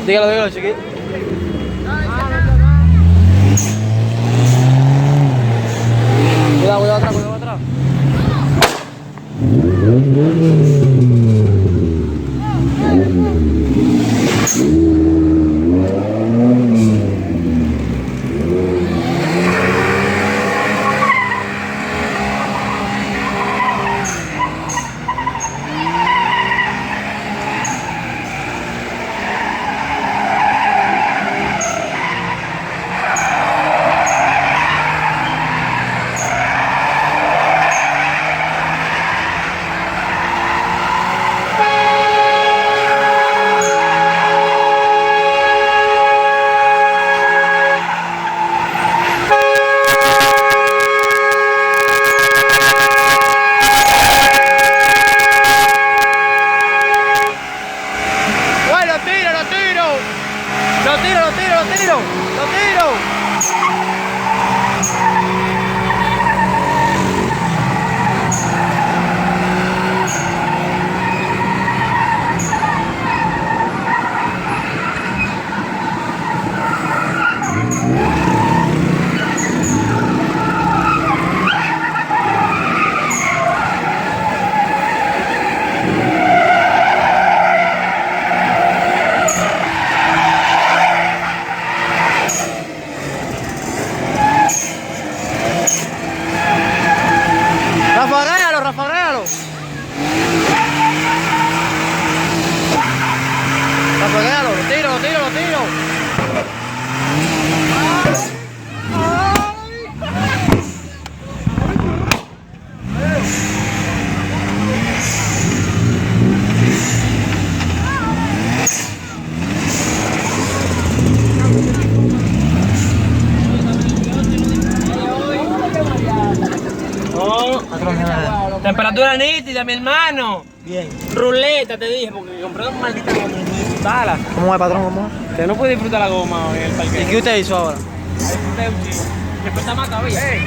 Dígalo, dígalo, chiquito. Cuidado, cuidado atrás, cuidado atrás. Lo tiro. Rafaguéalo. Rafaguéalo, lo tiro. Temperatura nítida, mi hermano. Bien. Ruleta, te dije, porque compré una maldita goma y no pude disfrutarla. ¿Cómo va, patrón? ¿Cómo va? Que no pude disfrutar la goma en el parque. ¿Y qué usted hizo ahora? Ahí disfruté un chico. Después está más todavía. ¡Ey!